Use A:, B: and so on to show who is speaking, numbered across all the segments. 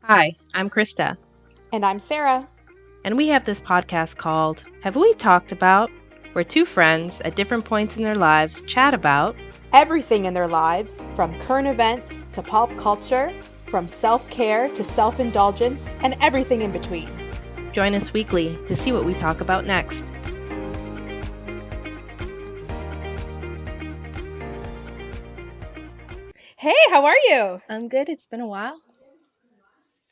A: Hi, I'm Krista,
B: And I'm Sarah.
A: and we have this podcast called Have We Talked About? Where two friends at different points in their lives chat about
B: Everything in their lives, from current events to pop culture, from self-care to self-indulgence, and everything in between.
A: Join us weekly to see what we talk about next.
B: Hey, how are you?
A: I'm good. It's been a while.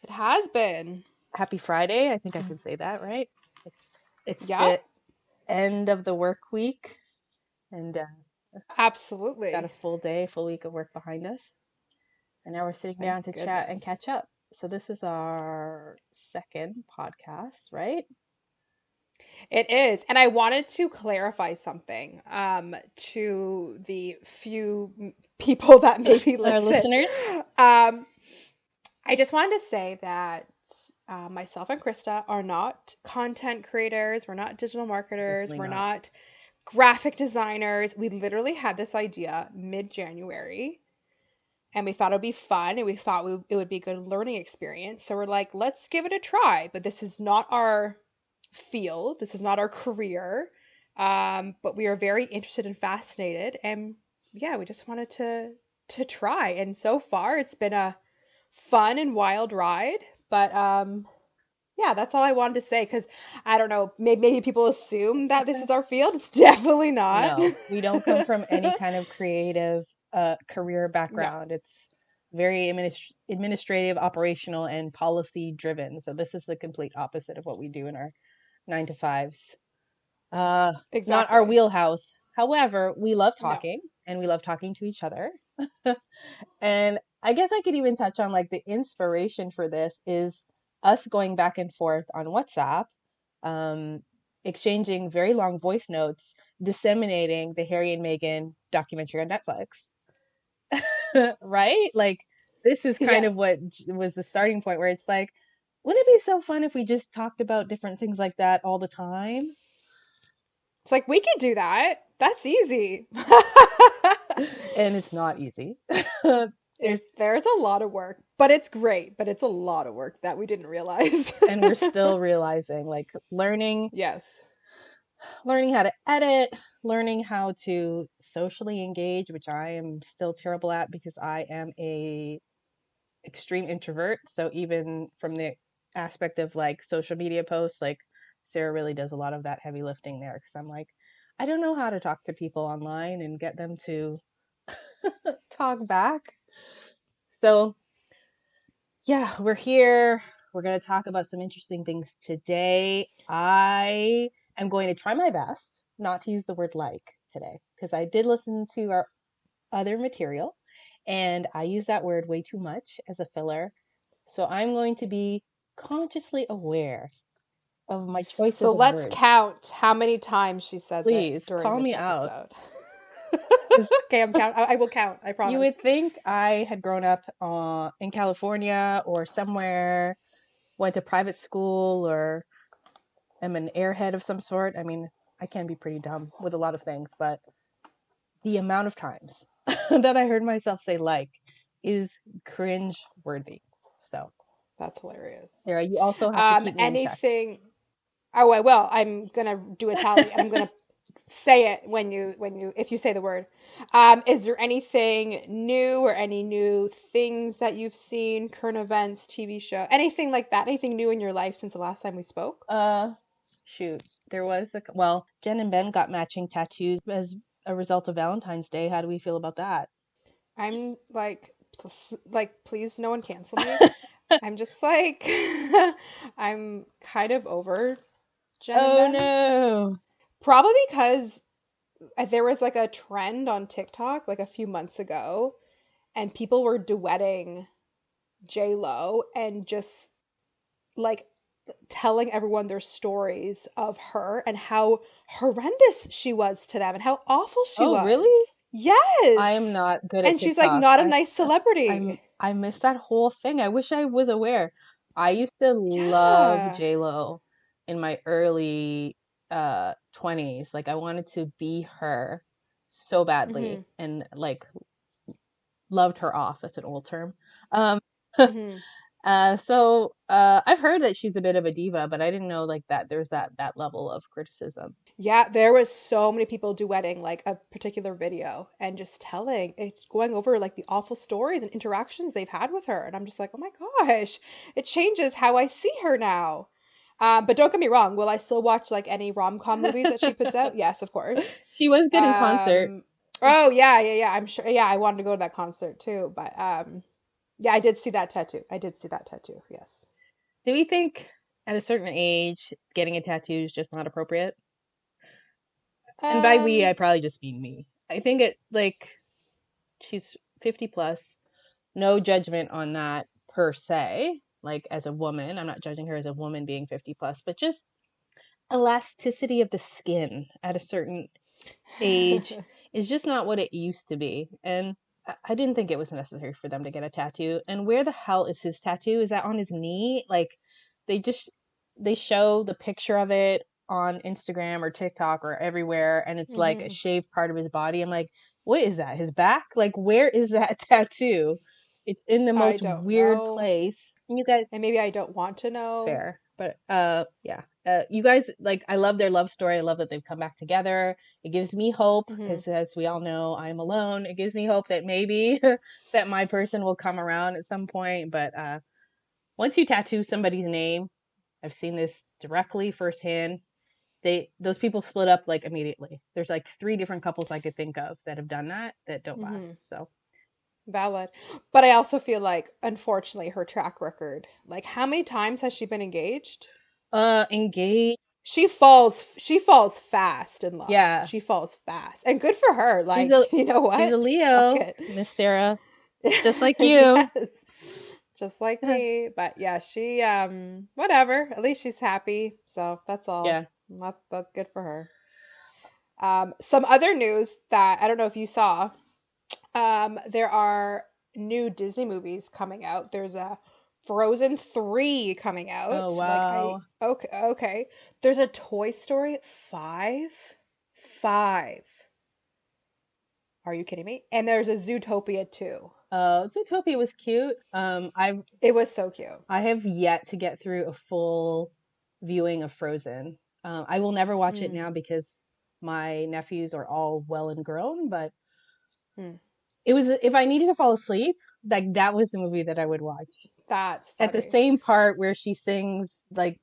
B: It has been.
A: Happy Friday. I think I can say that, right? It's
B: Yeah,
A: the end of the work week, and got a
B: absolutely.
A: full day, full week of work behind us. And now we're sitting
B: Thank
A: down to chat and
B: goodness.
A: catch up. So this is our second podcast, right?
B: It is. And I wanted to clarify something to the few people that maybe
A: Our
B: listen.
A: listeners.
B: Um, I just wanted to say that myself and Krista are not content creators. We're not digital marketers.
A: Definitely
B: We're
A: not.
B: not graphic designers. We literally had this idea mid January and we thought it would be fun and we thought it would be a good learning experience. So we're like, let's give it a try. But this is not our field, this is not our career. But we are very interested and fascinated. And yeah, we just wanted to try. And so far, it's been a fun and wild ride. But yeah, that's all I wanted to say because I don't know, maybe people assume that this is our field. It's definitely not.
A: No, we don't come from any kind of creative career
B: No.
A: background. It's very administrative, operational, and policy driven. So this is the complete opposite of what we do in our 9 to 5s. Not our
B: Exactly.
A: wheelhouse. However, we love
B: No.
A: talking and we love talking to each other. And I guess I could even touch on like the inspiration for this is us going back and forth on WhatsApp, um, exchanging very long voice notes, disseminating the Harry and Meghan documentary on Netflix. Right? Like, this is kind of
B: Yes.
A: what was the starting point where it's like, wouldn't it be so fun if we just talked about different things like that all the time?
B: It's like we could do that. That's easy.
A: And it's not easy. There's
B: There's a lot of work, but it's great, but it's a lot of work that we didn't realize.
A: and we're still realizing like
B: Yes.
A: learning how to edit, learning how to socially engage, which I am still terrible at because I am a extreme introvert. So even from the aspect of like social media posts, like Sarah really does a lot of that heavy lifting there because I'm like, I don't know how to talk to people online and get them to talk back. So yeah, we're here. We're going to talk about some interesting things today. I am going to try my best not to use the word like today because I did listen to our other material and I use that word way too much as a filler. So I'm going to be consciously aware of my
B: So
A: choices of
B: let's
A: words.
B: count how many times she says it
A: Please
B: during
A: call
B: this
A: me out
B: episode.
A: because
B: Okay, I'm count. I will count. I
A: you
B: promise.
A: would think I had grown up in California or somewhere, went to private school, or am an airhead of some sort. I mean, I can be pretty dumb with a lot of things, but the amount of times that I heard myself say like is cringe worthy. So,
B: That's hilarious.
A: Sarah, you also have to keep me in check.
B: Anything. Oh, I will. I'm gonna do a tally, and I'm gonna say it when you if you say the word. Is there anything new or any new things that you've seen, current events, TV show, anything like that? Anything new in your life since the last time we spoke?
A: uh, Shoot, there was well, Jen and Ben got matching tattoos as a result of Valentine's Day. How do we feel about that?
B: I'm like, please, no one cancel me. I'm just like, I'm kind of over Jen and
A: Oh
B: Ben.
A: no.
B: Probably because there was like a trend on TikTok like a few months ago, and people were duetting J Lo and just like telling everyone their stories of her and how horrendous she was to them and how awful she
A: Oh, really?
B: was.
A: I am
B: Yes.
A: not good at
B: And she's like
A: TikTok.
B: not a nice celebrity.
A: I missed that whole thing. I wish I was aware. I used to love
B: Yeah.
A: J-Lo in my early 20s. Like I wanted to be her so badly
B: Hmm.
A: and like loved her off. That's an old term. Um
B: Hmm.
A: I've heard that she's a bit of a diva, but I didn't know like that there's that level of criticism.
B: Yeah, there was so many people duetting like a particular video and just telling it's going over like the awful stories and interactions they've had with her. And I'm just like, oh my gosh, it changes how I see her now. But don't get me wrong, will I still watch like any rom-com movies that she puts out? Yes, of course.
A: She was good in concert.
B: Um, oh yeah, yeah, yeah. I'm sure. Yeah, I wanted to go to that concert too. But yeah, I did see that tattoo. I did see that tattoo. Yes.
A: Do we think at a certain age getting a tattoo is just not appropriate? And by we, I
B: Um,
A: probably just mean me. I think it like she's 50 plus. No judgment on that per se. Like as a woman, I'm not judging her as a woman being 50 plus, but just elasticity of the skin at a certain age is just not what it used to be. And I didn't think it was necessary for them to get a tattoo. And where the hell is his tattoo? Is that on his knee? Like they just they show the picture of it on Instagram or TikTok or everywhere, and it's like a
B: hmm
A: shaved part of his body. I'm like, what is that? His back? Like where is that tattoo? It's in the
B: I
A: most
B: don't
A: weird
B: know.
A: place. And you guys,
B: And maybe I don't want to know.
A: fair. But yeah. You guys, like, I love their love story. I love that they've come back together. It gives me hope
B: hmm
A: because, as we all know, I'm alone. It gives me hope that maybe that my person will come around at some point. But once you tattoo somebody's name, I've seen this directly firsthand. Those people split up like immediately. There's like 3 different couples I could think of that have done that don't last.
B: hmm
A: So
B: Valid. But I also feel like, unfortunately, her track record. Like, how many times has she been engaged?
A: engaged.
B: She falls fast in love.
A: Yeah,
B: She falls fast. And good for her.
A: she's a
B: Like, you know
A: she's a
B: what? Fuck
A: Leo,
B: it.
A: Miss Sarah, just like you.
B: Yes. Just like me. But yeah, she whatever. At least she's happy. So that's all.
A: Yeah.
B: That's good for her. Some other news that I don't know if you saw. There are new Disney movies coming out. There's a Frozen 3 coming
A: Oh
B: out. Like I
A: wow.
B: okay, okay. There's a Toy Story 5. 5. Are you kidding me? And there's a Zootopia 2.
A: Zootopia was cute.
B: It was so cute.
A: I have yet to get through a full viewing of Frozen. I will never watch it
B: Mm,
A: now because my nephews are all well and grown. But
B: mm.
A: it was if I needed to fall asleep, like that was the movie that I would watch.
B: That's
A: At the
B: funny.
A: same part where she sings like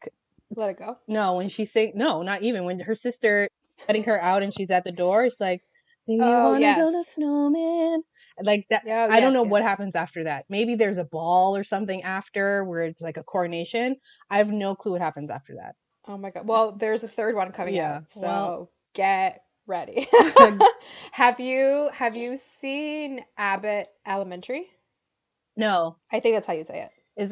B: Let it go.
A: no, when she sing no, not even when her sister letting her out and she's at the door. It's like, do you
B: Oh,
A: want to build a
B: yes.
A: snowman? Like that.
B: Oh,
A: I don't know
B: yes,
A: what
B: yes.
A: happens after that. Maybe there's a ball or something after where it's like a coronation. I have no clue what happens after that.
B: Oh my God. Well, there's a third one coming
A: Yeah.
B: out,
A: Well,
B: so get ready. Have you seen Abbott Elementary?
A: no.
B: I think that's how you say it.
A: Is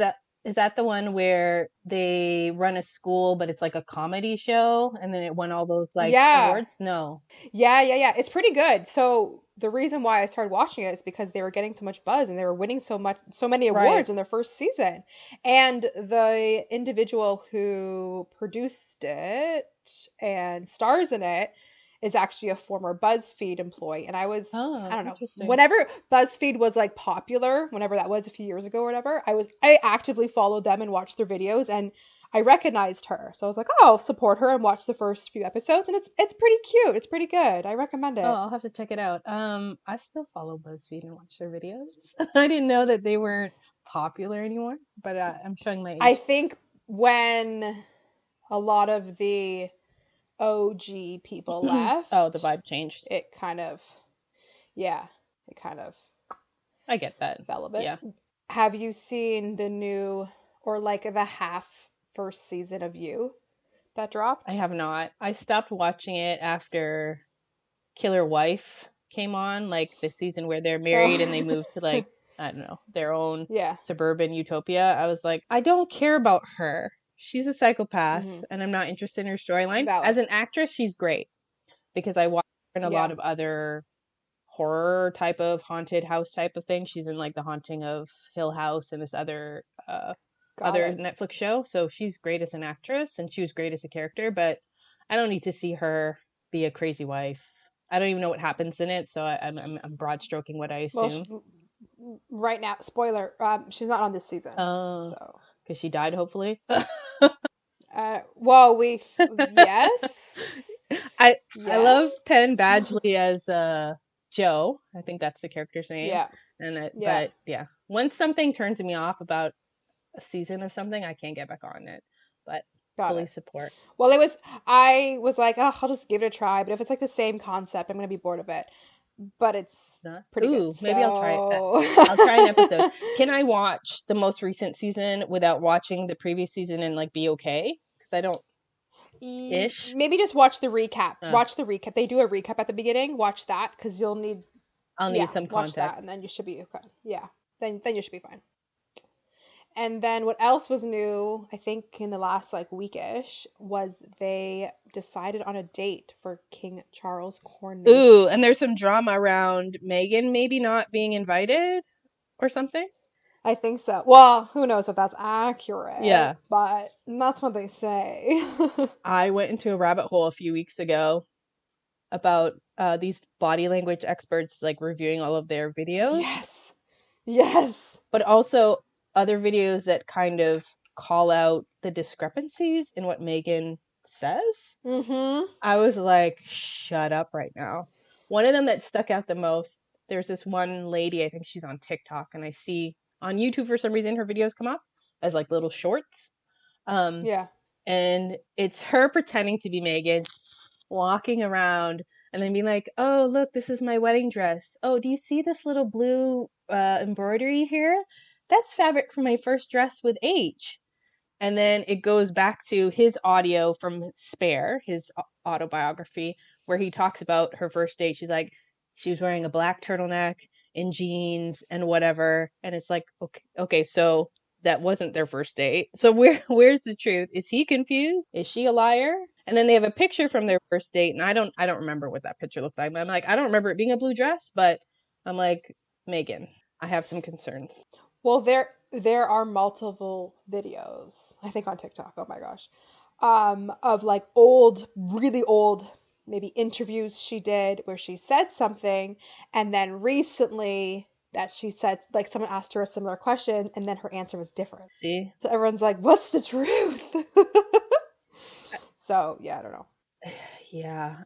A: that the one where they run a school, but it's like a comedy show, and then it won all those like
B: Yeah.
A: awards? No.
B: Yeah, yeah, yeah. It's pretty good. So the reason why I started watching it is because they were getting so much buzz and they were winning so many
A: Right.
B: awards in their first season. And the individual who produced it and stars in it is actually a former BuzzFeed employee. And I
A: Oh,
B: don't know,
A: interesting.
B: whenever BuzzFeed was like popular, whenever that was a few years ago or whatever, I actively followed them and watched their videos, and I recognized her. So I was like, oh, I'll support her and watch the first few episodes. And it's pretty cute. It's pretty good. I recommend
A: Oh,
B: it.
A: I'll have to check it out. I still follow BuzzFeed and watch their videos. I didn't know that they weren't popular anymore, but I'm showing my
B: I
A: age.
B: think when a lot of the OG people
A: Oh, the
B: left,
A: vibe changed.
B: it kind of, yeah, it kind of
A: I get that.
B: fell a bit.
A: Yeah.
B: Have you seen the new, or like the half first season of You that
A: I
B: dropped?
A: have not. I stopped watching it after Killer Wife came on, like the season where they're married and they
B: Oh,
A: move to like, I don't know, their own
B: yeah.
A: suburban utopia. I was like, I don't care about her. She's a psychopath
B: hmm
A: and I'm not interested in her storyline. As
B: Valid.
A: an actress, she's great because I watch her in a lot
B: Yeah.
A: of other horror type of haunted house type of thing. She's in like The Haunting of Hill House and this
B: Got
A: other
B: it.
A: Netflix show. So she's great as an actress and she was great as a character, but I don't need to see her be a crazy wife. I don't even know what happens in it, so I'm broad stroking what I
B: Well,
A: assume.
B: Right now, spoiler, she's not on this season.
A: Oh,
B: So,
A: because she died, hopefully.
B: well, yes,
A: I I love Penn
B: yes,
A: Badgley as Joe. I think that's the character's name.
B: yeah, yeah,
A: But yeah, once something turns me off about a season of something, I can't get back on it. But
B: got
A: fully
B: it.
A: support.
B: Well, I was like, oh, I'll just give it a try. But if it's like the same concept, I'm gonna be bored of it. But it's
A: Not.
B: pretty good.
A: Ooh, maybe I'll try it.
B: So,
A: I'll try an episode. Can I watch the most recent season without watching the previous season and like be okay? Because I don't ish.
B: maybe just watch the recap.
A: Uh,
B: Watch the recap. They do a recap at the beginning. Watch that because you'll need.
A: I'll need
B: Yeah,
A: some
B: watch that, and
A: context.
B: then you should be okay. Yeah, then you should be fine. And then what else was new, I think in the last like weekish, was they decided on a date for King Charles'
A: Ooh, and
B: coronation.
A: there's some drama around Megan maybe not being invited or something.
B: I think so. Well, who knows if that's accurate,
A: Yeah.
B: but that's what they say.
A: I went into a rabbit hole a few weeks ago about these body language experts like reviewing all of their videos,
B: Yes. Yes.
A: but also other videos that kind of call out the discrepancies in what Megan says.
B: Mm-hmm.
A: I was like, shut up right now. One of them that stuck out the most, there's this one lady, I think she's on TikTok, and I see on YouTube for some reason her videos come up as like little shorts. Um,
B: Yeah.
A: and it's her pretending to be Megan, walking around and then being like, "Oh, look, this is my wedding dress. Oh, do you see this little blue embroidery here? That's fabric from my first dress with H." And then it goes back to his audio from Spare, his autobiography, where he talks about her first date. She's like, she was wearing a black turtleneck and jeans and whatever. And it's like, okay, so that wasn't their first date. So where's the truth? Is he confused? Is she a liar? And then they have a picture from their first date, and I don't remember what that picture looked like. I'm like, I don't remember it being a blue dress, but I'm like, Megan, I have some concerns.
B: Well, there are multiple videos, I think on TikTok, oh my gosh, of like old, really old, maybe interviews she did where she said something, and then recently that she said, like someone asked her a similar question, and then her answer was different.
A: See,
B: So everyone's like, what's the truth? So yeah, I don't know.
A: yeah,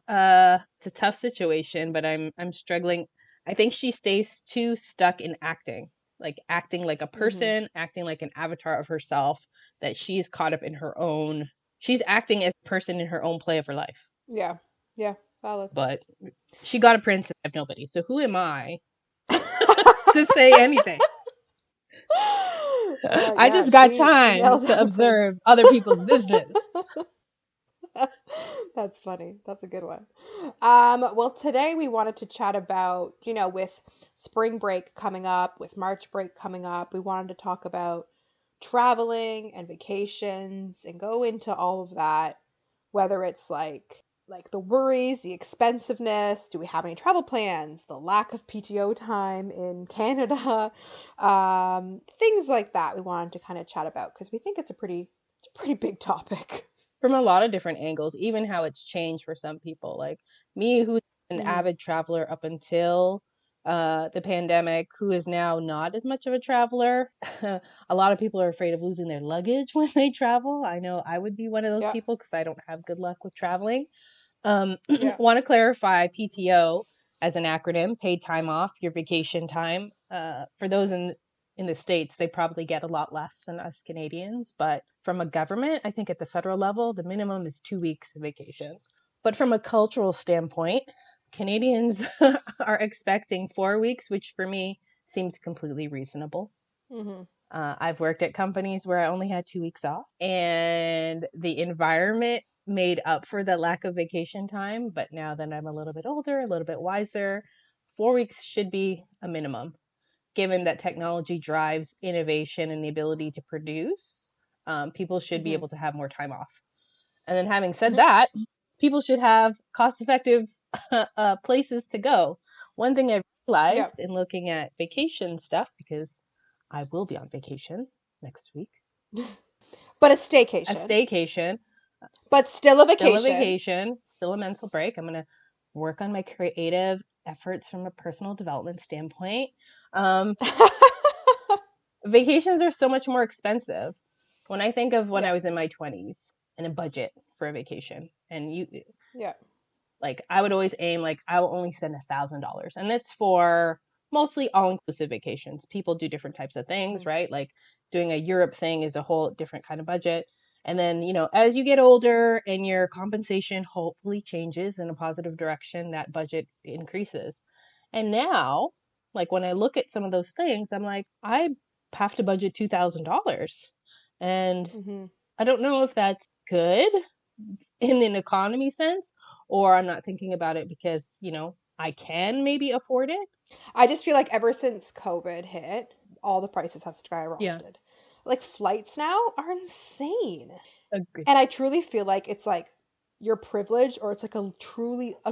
A: it's a tough situation, but I'm struggling. I think she stays too stuck in acting, like acting like a
B: Hmm.
A: person, acting like an avatar of herself, that she's caught up in her own. She's acting as a person in her own play of her life,
B: Yeah, yeah, valid.
A: but she got a prince and I have nobody. So who am I to say anything? I
B: Yeah,
A: just got
B: she
A: time
B: nailed
A: to
B: it, the prince.
A: observe other people's business.
B: That's funny. That's a good one. Well, today we wanted to chat about, with spring break coming up, with March break coming up, we wanted to talk about traveling and vacations and go into all of that, whether it's like the worries, the expensiveness, do we have any travel plans, the lack of PTO time in Canada, things like that. We wanted to kind of chat about because we think it's a pretty big topic.
A: From a lot of different angles, even how it's changed for some people. Like me, who's an
B: Hmm.
A: avid traveler up until the pandemic, who is now not as much of a traveler. A lot of people are afraid of losing their luggage when they travel. I know I would be one of those
B: Yeah,
A: people because I don't have good luck with traveling.
B: yeah.
A: Want to clarify PTO as an acronym, paid time off, your vacation time. For those in the States, they probably get a lot less than us Canadians, but from a government, I think at the federal level, the minimum is 2 weeks of vacation. But from a cultural standpoint, Canadians are expecting 4 weeks, which for me seems completely reasonable.
B: Hmm.
A: I've worked at companies where I only had 2 weeks off, and the environment made up for the lack of vacation time. But now that I'm a little bit older, a little bit wiser, 4 weeks should be a minimum, given that technology drives innovation and the ability to produce. People should be
B: Hmm.
A: able to have more time off. And then, having said
B: Hmm.
A: that, people should have cost effective places to go. One thing I've
B: Yeah.
A: realized in looking at vacation stuff, because I will be on vacation next week,
B: But a
A: a
B: staycation,
A: staycation,
B: but still a
A: still a
B: vacation.
A: vacation, still a mental break. I'm going to work on my creative efforts from a personal development standpoint. Um, Vacations are so much more expensive. When I think of when I
B: Yeah.
A: was in my 20s and a budget for a vacation, and you
B: Yeah.
A: like, I would always aim like I will only spend $1,000, and that's for mostly all inclusive vacations. People do different types of things,
B: Mhm.
A: right? Like doing a Europe thing is a whole different kind of budget. And then, as you get older and your compensation hopefully changes in a positive direction, that budget increases. And now, like when I look at some of those things, I'm like, I have to budget $2,000. And
B: Mhm.
A: I don't know if that's good in an economy sense, or I'm not thinking about it because, I can maybe afford it.
B: I just feel like ever since COVID hit, all the prices have
A: Yeah,
B: skyrocketed. Like flights now are insane.
A: agreed.
B: And I truly feel like it's like you're privileged or it's like a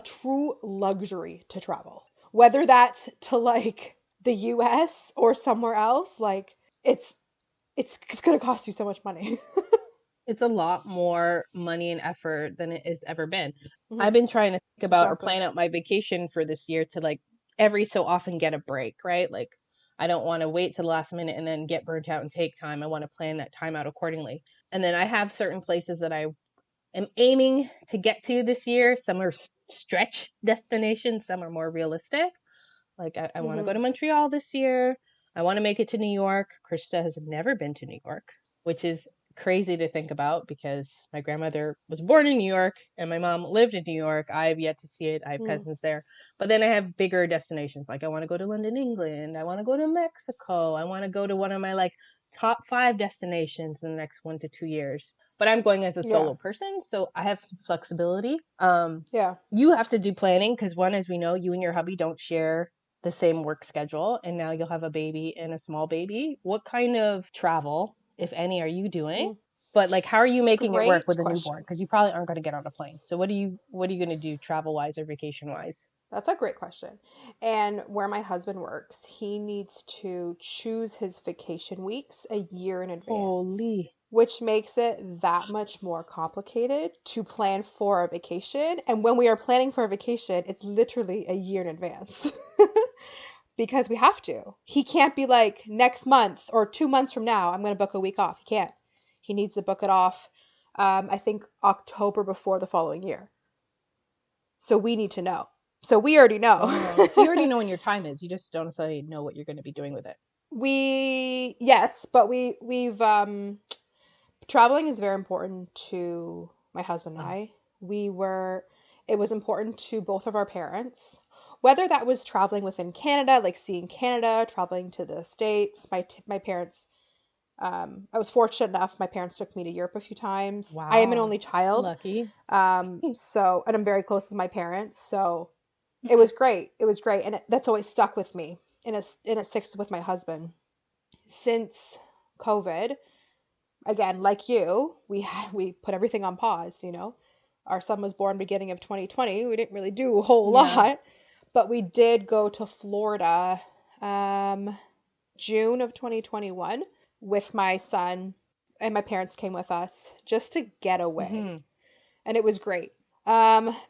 B: true luxury to travel. Whether that's to like the US or somewhere else, like it's going to cost you so much money.
A: It's a lot more money and effort than it has ever been.
B: Mhm.
A: I've been trying to think about or
B: Exactly.
A: plan out my vacation for this year to like every so often get a break, right? Like I don't want to wait to the last minute and then get burnt out and take time. I want to plan that time out accordingly. And then I have certain places that I am aiming to get to this year. Some are stretch destinations, some are more realistic. Like I want to go
B: Mhm.
A: to Montreal this year. I want to make it to New York. Krista has never been to New York, which is crazy to think about because my grandmother was born in New York and my mom lived in New York. I have yet to see it. I have
B: Mhm.
A: cousins there. But then I have bigger destinations. Like I want to go to London, England. I want to go to Mexico. I want to go to one of my like top 5 destinations in the next 1 to 2 years. But I'm going as a
B: Yeah.
A: solo person, so I have flexibility.
B: Yeah.
A: You have to do planning because one, as we know, you and your hubby don't share the same work schedule, and now you'll have a baby and a small baby. What kind of travel, if any, are you doing?
B: Mm.
A: But like, how are you making it work
B: Great
A: with a newborn?
B: question.
A: Because you probably aren't going to get on a plane. So what are you going to do travel wise or vacation wise?
B: That's a great question. And where my husband works, he needs to choose his vacation weeks a year in advance,
A: Holy,
B: which makes it that much more complicated to plan for a vacation. And when we are planning for a vacation, it's literally a year in advance because we have to. He can't be like next month or 2 months from now, I'm going to book a week off. He can't. He needs to book it off, I think, October before the following year. So we need to know. So we already know.
A: oh, so you already know when your time is. You just don't necessarily know what you're going to be doing with it.
B: Yes, but we've traveling is very important to my husband and
A: Us.
B: I. We were It was important to both of our parents. Whether that was traveling within Canada, like seeing Canada, traveling to the States, my parents I was fortunate enough my parents took me to Europe a few times. I am an
A: Wow,
B: only child.
A: lucky.
B: And I'm very close with my parents, so it was great. It was great, and that's always stuck with me, and it sticks with my husband. Since COVID, again, like you, we put everything on pause. Our son was born beginning of 2020. We didn't really do a whole
A: Yeah.
B: lot, but we did go to Florida, um, June of 2021 with my son, and my parents came with us just to get away,
A: Hmm.
B: and it was great.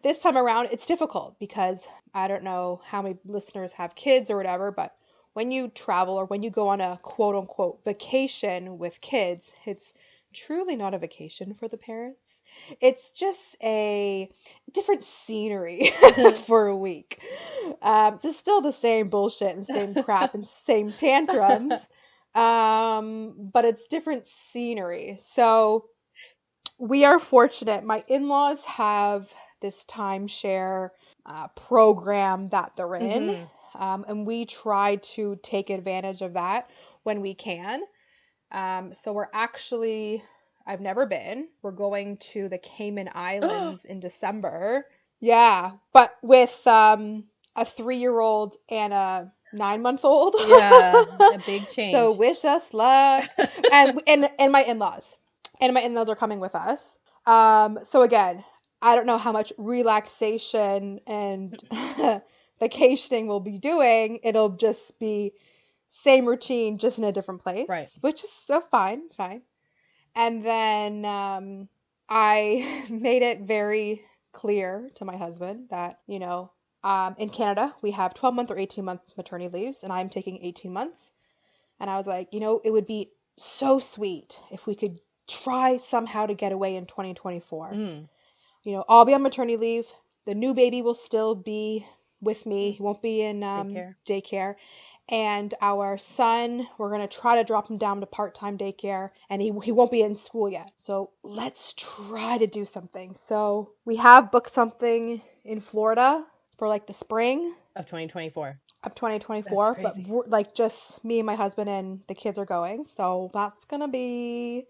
B: This time around, it's difficult because I don't know how many listeners have kids or whatever, but when you travel or when you go on a quote unquote vacation with kids, it's truly not a vacation for the parents. It's just a different scenery for a week. Just still the same bullshit and same crap and same tantrums, but it's different scenery. So we are fortunate. My in laws have this timeshare program that they're in,
A: Hmm.
B: and we try to take advantage of that when we can. So I've never been. We're going to the Cayman Islands in December. Yeah, but with a 3-year-old and a 9-month old.
A: Yeah, a big
B: So
A: change.
B: wish us luck. And my in-laws. And my in-laws are coming with us. So again, I don't know how much relaxation and vacationing we'll be doing. It'll just be same routine, just in a different
A: Right.
B: place, which is so fine, fine. And then I made it very clear to my husband that, In Canada, we have 12-month or 18-month maternity leaves, and I'm taking 18 months. And I was like, it would be so sweet if we could try somehow to get away in 2024.
A: Mm.
B: I'll be on maternity leave. The new baby will still be with me.
A: Mm.
B: He won't be in
A: Daycare.
B: daycare. And our son, we're going to try to drop him down to part-time daycare, and he won't be in school yet. So let's try to do something. So we have booked something in Florida for like the spring
A: Of 2024.
B: of
A: That's
B: 2024, but
A: crazy.
B: like just me and my husband and the kids are going. So that's going to be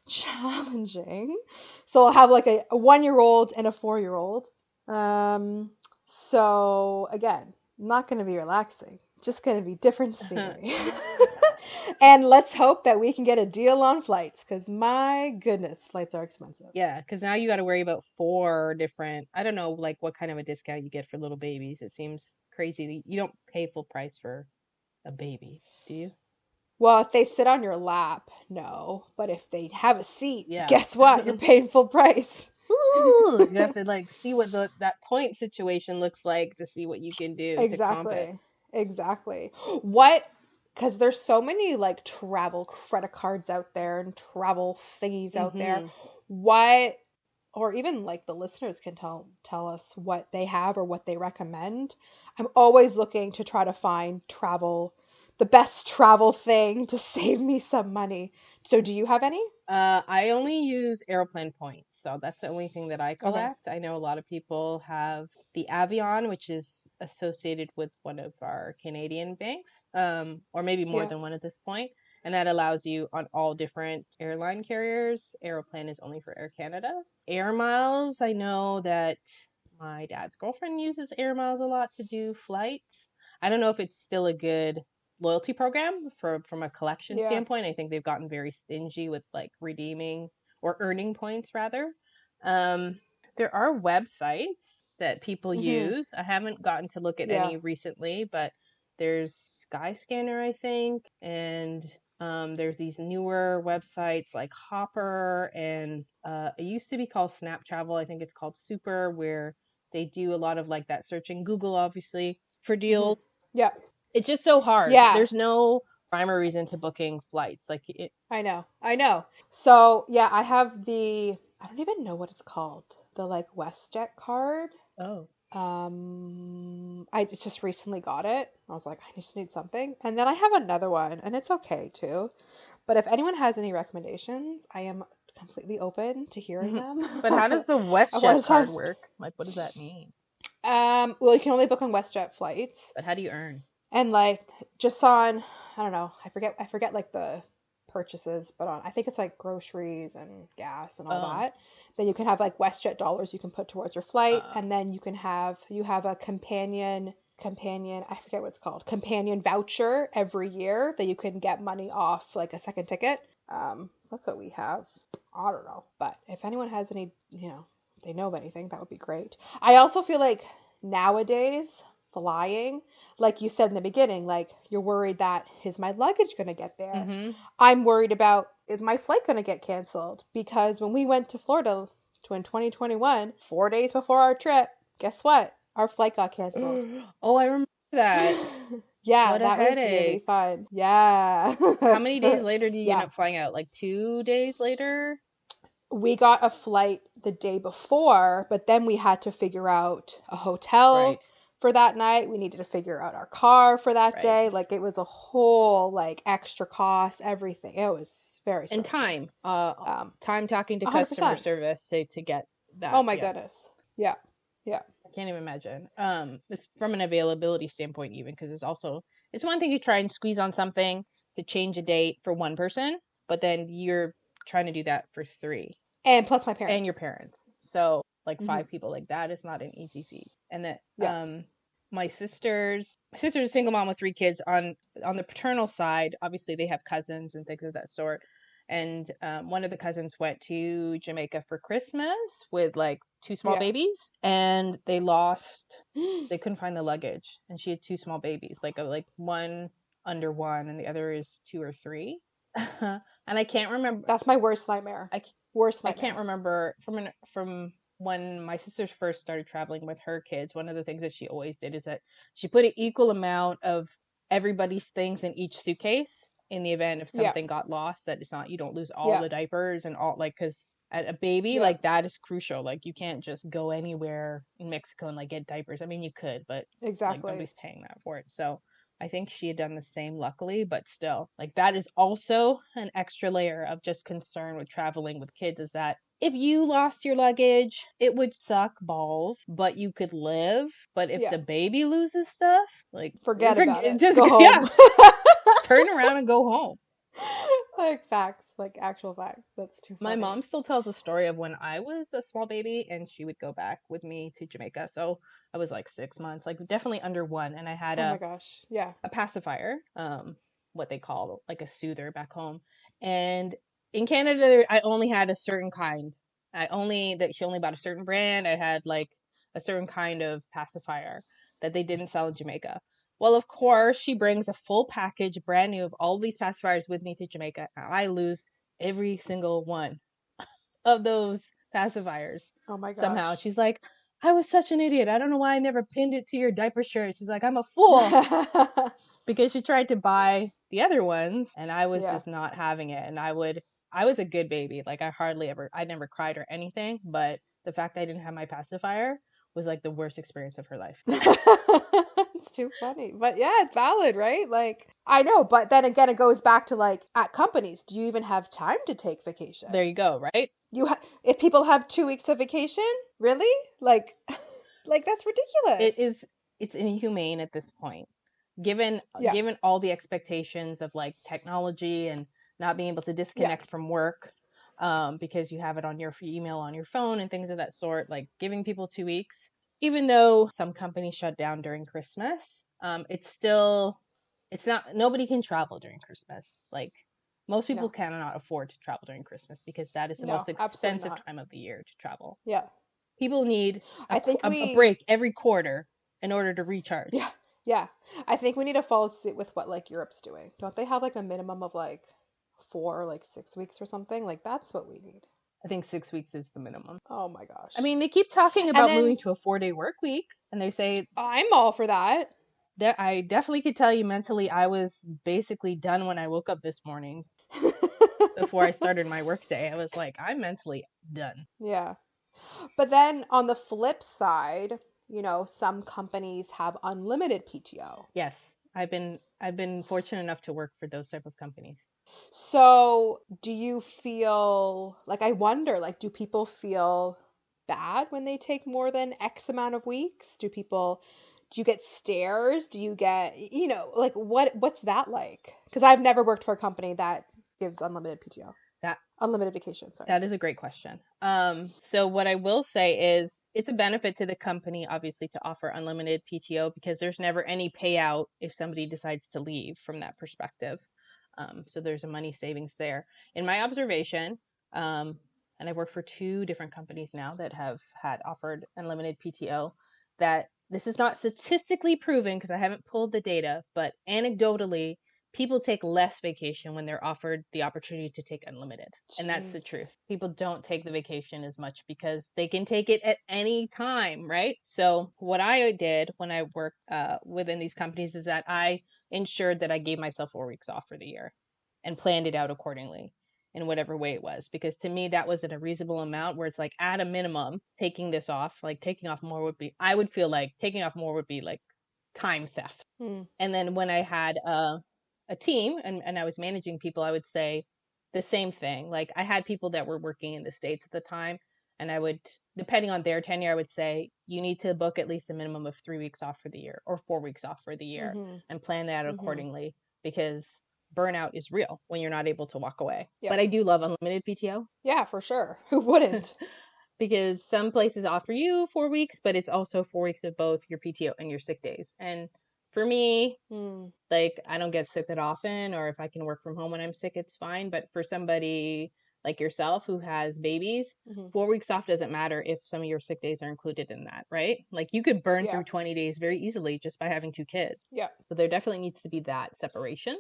B: challenging. So I'll have like a 1-year-old and a 4-year-old. Um, so again, not going to be relaxing. Just going to be different scenery. And let's hope that we can get a deal on flights because my goodness, flights are expensive.
A: Yeah, because now you got to worry about 4 different. I don't know, like what kind of a discount you get for little babies. It seems crazy that you don't pay full price for a baby, do you?
B: Well, if they sit on your lap, no. But if they have a seat,
A: Yeah.
B: guess what? You're paying full price.
A: Ooh, you have to like see what that point situation looks like to see what you can do to comp it.
B: Exactly. Exactly. What? Because there's so many like travel credit cards out there and travel thingies out there.
A: Mm-hmm.
B: What, or even like the listeners can tell us what they have or what they recommend. I'm always looking to try to find the best travel thing to save me some money. So, do you have any?
A: I only use airplane points, so that's the only thing that I
B: Okay.
A: collect. I know a lot of people have the Avion, which is associated with one of our Canadian banks, or maybe more
B: Yeah.
A: than one at this point, and that allows you on all different airline carriers. Aeroplan is only for Air Canada. Air Miles, I know that my dad's girlfriend uses Air Miles a lot to do flights. I don't know if it's still a good loyalty program from a collection
B: Yeah.
A: standpoint. I think they've gotten very stingy with like redeeming or earning points rather. Um, there are websites that people
B: Mhm.
A: use. I haven't gotten to look at
B: Yeah.
A: any recently, but there's Skyscanner, I think, and there's these newer websites like Hopper, and it used to be called Snap Travel. I think it's called Super, where they do a lot of like that searching Google, obviously, for
B: Mhm.
A: deals.
B: Yeah.
A: It's just so hard.
B: Yeah.
A: There's no rhyme or reason to booking flights. Like it.
B: I know. I know. So, yeah, I have I don't even know what it's called. The like WestJet card.
A: Oh.
B: I just recently got it. I was like, I just need something. And then I have another one, and it's okay too. But if anyone has any recommendations, I am completely open to hearing them.
A: But how does the
B: I want
A: WestJet
B: to talk.
A: card work? Like, what does that mean?
B: Well, you can only book on WestJet flights,
A: But how do you earn?
B: and like just on, I don't know, I forget like the purchases, but on I think it's like groceries and gas and all
A: Oh.
B: that. Then you can have like WestJet dollars you can put towards your flight,
A: Uh.
B: and then you have a companion, I forget what it's called, companion voucher every year that you can get money off like a second ticket. So that's what we have. I don't know, but if anyone has any, if they know of anything, that would be great. I also feel like nowadays flying, like you said in the beginning, like you're worried that is my luggage going to get there?
A: Mm-hmm.
B: I'm worried about is my flight going to get canceled? Because when we went to Florida in 2021, 4 days before our trip, guess what? Our flight got canceled.
A: Oh, I remember that.
B: Yeah,
A: What a
B: that was really
A: headache.
B: fun. Yeah.
A: How many days later do you end
B: Yeah.
A: up flying out? Like 2 days later?
B: We got a flight the day before, but then we had to figure out a hotel
A: Right.
B: for that night. We needed to figure out our car for that
A: Right.
B: day. Like it was a whole like extra cost, everything. It was very
A: And
B: stressful.
A: time.
B: Um,
A: Time talking to customer
B: 100%.
A: service to get
B: Oh
A: that.
B: my
A: Yeah.
B: goodness. Yeah. Yeah.
A: I can't even imagine. It's from an availability standpoint, even because it's one thing to try and squeeze on something to change a date for one person, but then you're trying to do that for three
B: And plus my
A: and your
B: parents.
A: parents. So like
B: Hmm.
A: 5 people, like that is not an easy feat. And that
B: Yeah.
A: my sister's a single mom with 3 kids on the paternal side. Obviously, they have cousins and things of that sort. And one of the cousins went to Jamaica for Christmas with like 2 small
B: Yeah.
A: babies, and they couldn't find the luggage, and she had 2 small babies, like one under 1, and the other is 2 or 3. And I can't remember.
B: That's my worst nightmare.
A: I
B: Worst
A: I can't
B: nightmare.
A: remember from when my sisters first started traveling with her kids, one of the things that she always did is that she put an equal amount of everybody's things in each suitcase in the event if
B: Yeah.
A: something got lost, that it's not, you don't lose all
B: Yeah.
A: the diapers and all, like, because at a baby,
B: Yeah.
A: like, that is crucial. Like, you can't just go anywhere in Mexico and like get diapers. I mean, you could, but like
B: Exactly.
A: nobody's paying that for it. So I think she had done the same, luckily, but still, like, that is also an extra layer of just concern with traveling with kids, is that if you lost your luggage, it would suck balls, but you could live. But if
B: Yeah.
A: the baby loses stuff, like,
B: Forget about it.
A: just,
B: Go
A: yeah,
B: home.
A: turn around and go home.
B: Like facts, like actual facts. That's too
A: My
B: funny.
A: mom still tells a story of when I was a small baby and she would go back with me to Jamaica. So I was like 6 months, like definitely under one, and I had
B: Oh my gosh. Yeah.
A: a pacifier, what they call like a soother back home. And in Canada, I only had a certain kind. She only bought a certain brand. I had like a certain kind of pacifier that they didn't sell in Jamaica. Well, of course, she brings a full package, brand new, of all these pacifiers with me to Jamaica. And I lose every single one of those pacifiers
B: Oh my
A: somehow.
B: gosh.
A: She's like, I was such an idiot. I don't know why I never pinned it to your diaper shirt. She's like, I'm a fool, because she tried to buy the other ones and I was
B: Yeah.
A: just not having it. And I was a good baby. Like, I never cried or anything, but the fact that I didn't have my pacifier was like the worst experience of her life.
B: It's too funny. But yeah, it's valid, right? Like, I know, but then again, it goes back to like at companies, do you even have time to take vacation?
A: There you go, right?
B: If people have 2 weeks of vacation, really? Like, like that's
A: It
B: ridiculous.
A: is, it's inhumane at this point. Given
B: Yeah.
A: given all the expectations of like technology and not being able to
B: Yeah.
A: disconnect from work, because you have it on your email on your phone and things of that sort, like giving people 2 weeks, even though some companies shut down during Christmas, it's still, it's not, nobody can travel during Christmas. Like, most people
B: No.
A: cannot afford to travel during Christmas because that is the most
B: No, absolutely
A: expensive
B: not.
A: time of the year to travel.
B: Yeah.
A: People need
B: I think
A: a
B: we
A: break every quarter in order to recharge.
B: Yeah. Yeah. I think we need to follow suit with what like Europe's doing. Don't they have like a minimum of like 4 or like 6 weeks or something? Like that's what we need.
A: I think 6 weeks is the minimum.
B: Oh my
A: I
B: gosh.
A: mean, they keep talking
B: And
A: about
B: then
A: moving to a 4-day work week, and they say
B: I'm all for that.
A: that, I definitely could tell you mentally, I was basically done when I woke up this morning before I started my work day. I was like, I'm mentally done.
B: Yeah. But then on the flip side, some companies have unlimited PTO.
A: Yes, I've been fortunate enough to work for those type of companies.
B: So, do you feel like I wonder, like, do people feel bad when they take more than X amount of weeks? Do you get stares? Do you get, like what's that like? Because I've never worked for a company that gives unlimited PTO,
A: That
B: unlimited vacation, sorry.
A: that is a great question. So what I will say is it's a benefit to the company, obviously, to offer unlimited PTO because there's never any payout if somebody decides to leave from that perspective. So there's a money savings there. In my observation, and I've worked for 2 different companies now that have had offered unlimited PTO, that this is not statistically proven because I haven't pulled the data, but anecdotally, people take less vacation when they're offered the opportunity to take unlimited. And that's the
B: Jeez.
A: truth. People don't take the vacation as much because they can take it at any time, right? So what I did when I worked within these companies is that I ensured that I gave myself 4 weeks off for the year and planned it out accordingly in whatever way it was, because to me that was at a reasonable amount where it's like, at a minimum, taking this off, like taking off more would be, I would feel like taking off more would be like time theft.
B: Hmm.
A: And then when I had a team and I was managing people, I would say the same thing. Like, I had people that were working in the States at the time, and I would, depending on their tenure, I would say, you need to book at least a minimum of 3 weeks off for the year or 4 weeks off for the year
B: Mm-hmm.
A: and plan that
B: Mm-hmm.
A: accordingly, because burnout is real when you're not able to walk away. But
B: Yep.
A: I do love unlimited PTO
B: Yeah, for sure. Who wouldn't?
A: because some places offer you 4 weeks, but it's also 4 weeks of both your PTO and your sick days. And for me,
B: Hmm.
A: like, I don't get sick that often, or if I can work from home when I'm sick, it's fine. But for somebody like yourself who has babies,
B: Mm-hmm.
A: 4 weeks off doesn't matter if some of your sick days are included in that, right? Like, you could burn
B: Yeah.
A: through 20 days very easily just by having 2 kids.
B: Yeah.
A: So there definitely needs to be that separation.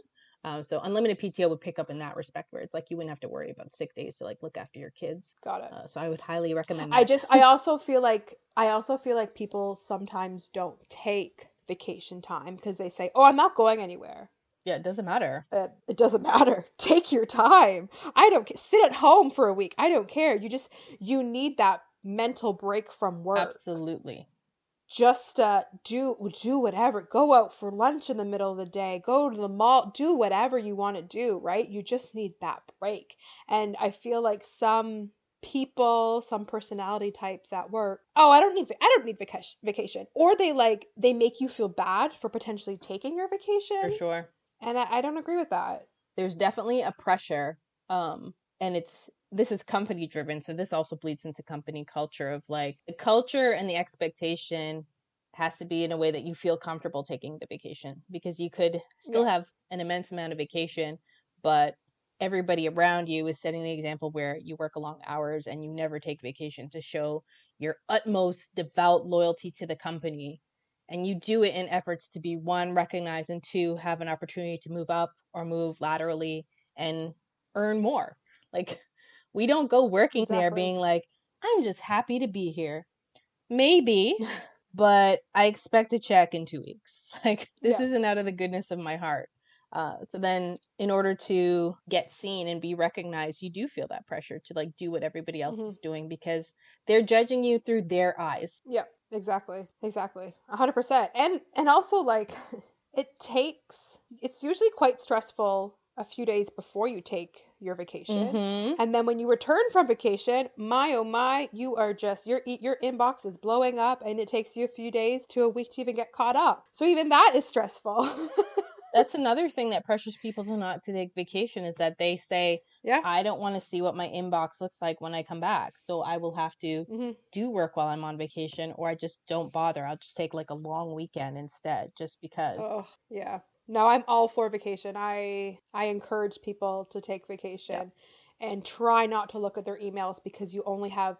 A: So unlimited PTO would pick up in that respect, where it's like you wouldn't have to worry about sick days to like look after your kids.
B: Got it.
A: So I would highly recommend that.
B: I also feel like people sometimes don't take vacation time because they say, "Oh, I'm not going anywhere."
A: Yeah, it doesn't matter.
B: It doesn't matter. Take your time. I don't sit at home for a week. I don't care. You need that mental break from work.
A: Absolutely.
B: Just do whatever. Go out for lunch in the middle of the day. Go to the mall. Do whatever you want to do, right? You just need that break. And I feel like some people, some personality types at work, oh, I don't need vacation. Or they make you feel bad for potentially taking your
A: For
B: vacation,
A: sure.
B: and I don't agree with that.
A: There's definitely a pressure, and this is company driven, so this also bleeds into company culture of like the culture and the expectation has to be in a way that you feel comfortable taking the vacation, because you could still
B: Yeah.
A: have an immense amount of vacation, but everybody around you is setting the example where you work long hours and you never take vacation to show your utmost devout loyalty to the company, and you do it in efforts to be, one, recognized, and two, have an opportunity to move up or move laterally and earn more. Like, we don't go working there
B: Exactly.
A: being like, I'm just happy to be here. Maybe, but I expect a check in 2 weeks. Like, this
B: Yeah.
A: isn't out of the goodness of my heart. So then, in order to get seen and be recognized, you do feel that pressure to like do what everybody else
B: Hmm.
A: is doing because they're judging you through their eyes.
B: Yeah. Exactly. Exactly. 100%. And also like it's usually quite stressful a few days before you take your vacation.
A: Mm-hmm.
B: And then when you return from vacation, my oh my, you are just your inbox is blowing up and it takes you a few days to a week to even get caught up. So even that is stressful.
A: That's another thing that pressures people to not to take vacation is that they say,
B: Yeah.
A: I don't want to see what my inbox looks like when I come back. So I will have to
B: Mhm.
A: do work while I'm on vacation, or I just don't bother. I'll just take like a long weekend instead, just because.
B: Oh, yeah. No, I'm all for vacation. I encourage people to take
A: Yeah.
B: vacation and try not to look at their emails because you only have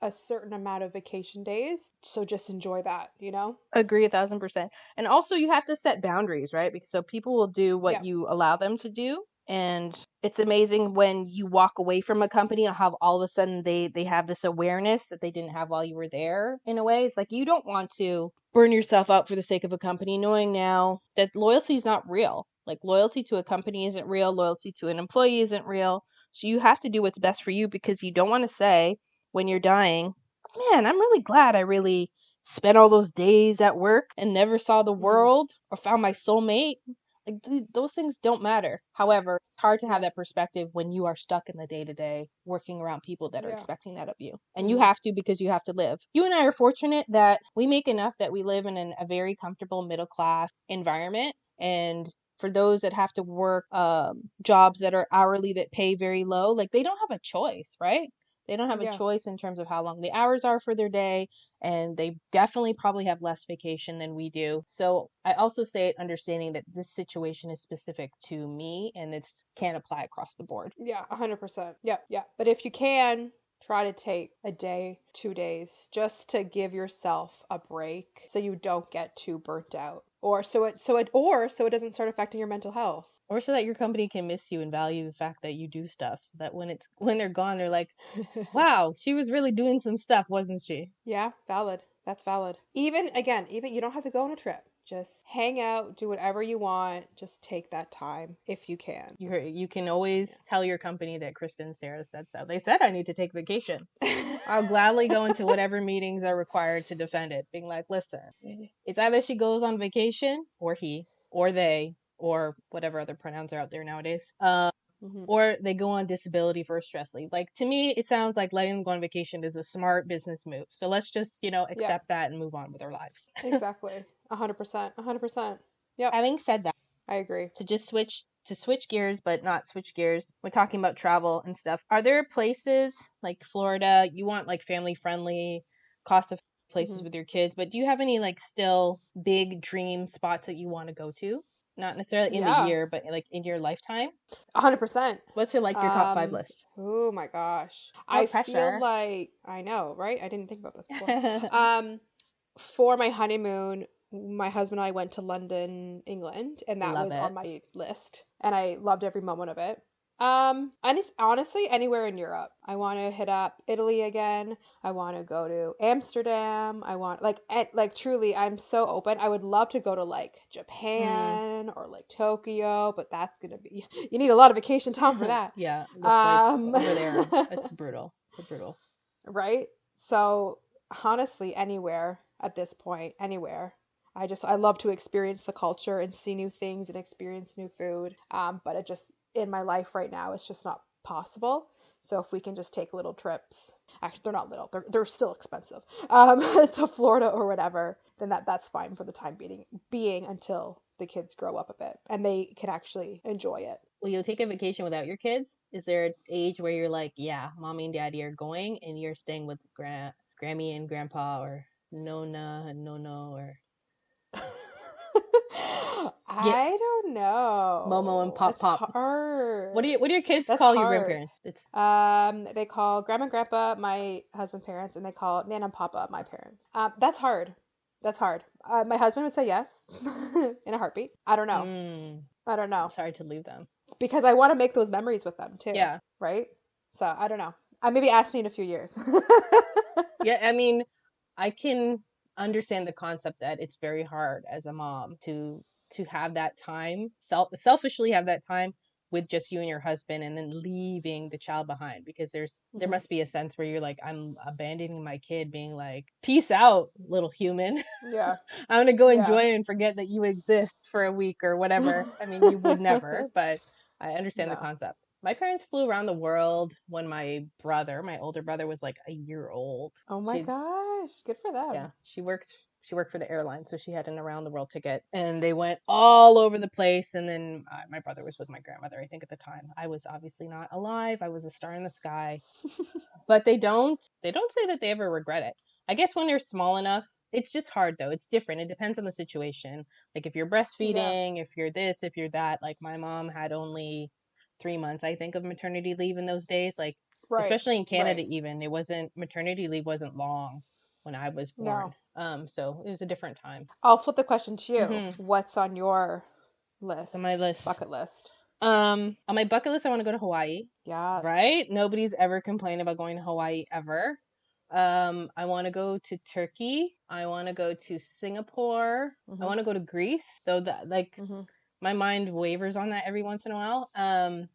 B: a certain amount of vacation days. So just enjoy that, you know?
A: Agree 1,000%. And also you have to set boundaries, right? Because so people will do what
B: Yeah.
A: you allow them to do. And it's amazing when you walk away from a company and how all of a sudden they have this awareness that they didn't have while you were there in a way. It's like you don't want to burn yourself out for the sake of a company, knowing now that loyalty is not real. Like loyalty to a company isn't real, loyalty to an employee isn't real. So you have to do what's best for you because you don't want to say when you're dying, man, I'm really glad I really spent all those days at work and never saw the
B: Hmm.
A: world or found my soulmate. Like those things don't matter. However, it's hard to have
B: Yeah.
A: that perspective when you are stuck in the day to day working around people that are
B: Yeah.
A: expecting that of you. And you
B: Hmm.
A: have to because you have to live. You and I are fortunate that we make enough that we live in a very comfortable middle class environment. And for those that have to work jobs that are hourly that pay very low, like they don't have a choice, right? They don't have a
B: Yeah.
A: choice in terms of how long the hours are for their day, and they definitely probably have less vacation than we do. So I also say it understanding that this situation is specific to me and it can't apply across the board.
B: Yeah, 100%. Yeah, yeah. But if you can, try to take a day, 2 days, just to give yourself a break so you don't get too burnt out. Or so it doesn't start affecting your mental health.
A: Or so that your company can miss you and value the fact that you do stuff, so that when they're gone, they're like, wow, she was really doing some stuff, wasn't she?
B: Yeah, valid. That's valid. Even you don't have to go on a trip. Just hang out, do whatever you want. Just take that time if you can.
A: You can always tell your company that Kristen and Sarah said so. They said I need to take vacation.
B: Yeah.
A: I'll gladly go into whatever meetings are required to defend it, being like, listen, it's either she goes on vacation, or he, or they, or whatever other pronouns are out there nowadays,
B: Hmm.
A: or they go on disability for a stress leave. Like, to me, it sounds like letting them go on vacation is a smart business move. So let's just,
B: Yeah,
A: accept that and move on with our lives.
B: exactly. 100%. 100%. Yep,
A: Having said that,
B: I agree.
A: to switch gears, but not switch gears. We're talking about travel and stuff. Are there places like Florida you want like family friendly, cost effective places
B: Hmm.
A: with your kids, but do you have any like still big dream spots that you want to go to? Not necessarily in the
B: Yeah,
A: year, but like in your lifetime.
B: 100%.
A: What's your top five list?
B: Oh my gosh.
A: No
B: I feel
A: pressure.
B: like I know, right? I didn't think about this before.
A: I
B: Um, for my honeymoon, my husband and I went to London, England, and that
A: love
B: was on
A: it.
B: my list. and I loved every moment of it. And it's honestly anywhere in Europe. I want to hit up Italy again. I want to go to Amsterdam. I want like truly, I'm so open. I would love to go to like
A: Mm.
B: Japan or like Tokyo, but that's gonna be you need a lot of vacation time for that.
A: Yeah, the flights
B: Um,
A: over there, it's brutal. They're brutal.
B: right? So honestly, anywhere at this point, anywhere. I love to experience the culture and see new things and experience new food. But it just in my life right now, it's just not possible. So if we can just take little trips, actually they're not little, they're still expensive, to Florida or whatever, then that's fine for the time being until the kids grow up a bit and they can actually enjoy it.
A: Will you take a vacation without your kids? Is there an age where you're like, yeah, mommy and daddy are going, and you're staying with Grammy and Grandpa, or Nona and Nono, or get
B: I don't
A: Momo and
B: know.
A: Pop
B: That's
A: Pop?
B: hard.
A: What do your kids
B: That's
A: call your
B: hard.
A: grandparents? It's
B: They call grandma and grandpa my husband's parents, and they call Nana and Papa my parents. That's hard. That's hard. My husband would say yes in a heartbeat. I don't know.
A: mm,
B: I don't know
A: it's hard to leave them.
B: because I want to make those memories with them too,
A: Yeah,
B: right? So I don't know. Maybe ask me in a few years.
A: yeah. I mean, I can understand the concept that it's very hard as a mom to have that time, selfishly have that time with just you and your husband, and then leaving the child behind, because there
B: Hmm.
A: must be a sense where you're like, I'm abandoning my kid, being like, peace out, little human.
B: Yeah.
A: I'm gonna go
B: Yeah.
A: enjoy and forget that you exist for a week or whatever. I mean, you would never, but I understand the
B: No.
A: concept. My parents flew around the world when my older brother, was like a year old.
B: Oh my
A: She
B: gosh. Good for
A: Yeah,
B: them.
A: she worked for the airline, so she had an around the world ticket, and they went all over the place. And then my brother was with my grandmother. I think at the time I was obviously not alive. I was a star in the sky. But they don't say that they ever regret it. I guess when they're small enough, it's just hard though. It's different. It depends on the situation. Like if you're
B: Yeah.
A: breastfeeding, if you're this, if you're that. Like my mom had only 3 months, I think, of maternity leave in those days. Like
B: Right.
A: especially in Canada,
B: Right.
A: even it wasn't maternity leave wasn't long when I was born.
B: No.
A: So it was a different time.
B: I'll flip the question to you.
A: Mm-hmm.
B: What's on your
A: On my
B: list?
A: list,
B: Bucket list.
A: on my bucket list, I want to go to Hawaii.
B: Yes.
A: Right? Nobody's ever complained about going to Hawaii ever. I want to go to Turkey. I want to go to Singapore. I
B: Hmm.
A: want to go to Greece. Though that, like,
B: Hmm.
A: my mind wavers on that every once in a while.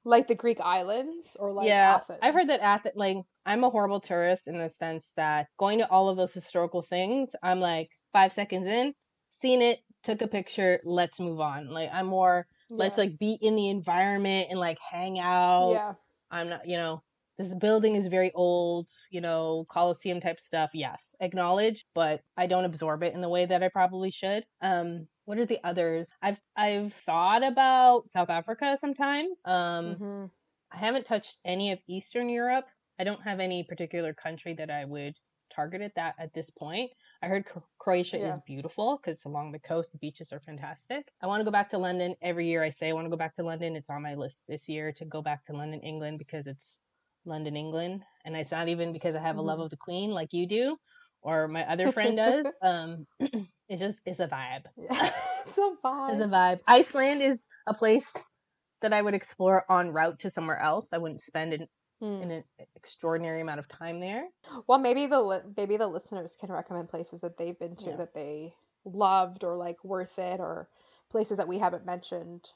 B: Like the Greek islands or like
A: Yeah, I've heard
B: Athens?
A: that like, I'm a horrible tourist in the sense that going to all of those historical things, I'm like 5 seconds in, seen it, took a picture, let's move on. Like I'm more, let's
B: Yeah.
A: like be in the environment and like hang out.
B: Yeah.
A: I'm not, this building is very old, Coliseum type stuff. Yes, acknowledge, but I don't absorb it in the way that I probably should. What are the others? I've thought about South Africa sometimes.
B: Hmm.
A: I haven't touched any of Eastern Europe. I don't have any particular country that I would target at this point. I heard Croatia is
B: Yeah.
A: beautiful because along the coast, the beaches are fantastic. I want to go back to London. Every year I say I want to go back to London. It's on my list this year to go back to London, England, because it's London, England. And it's not even because I have a love
B: Hmm.
A: of the Queen like you do or my other friend does. It's a vibe.
B: It's a
A: It's a
B: vibe.
A: vibe. Iceland is a place that I would explore en route to somewhere else. I wouldn't spend
B: Hmm.
A: an extraordinary amount of time there.
B: Well, maybe the listeners can recommend places that they've been to
A: Yeah.
B: that they loved or like worth it or places that we haven't mentioned.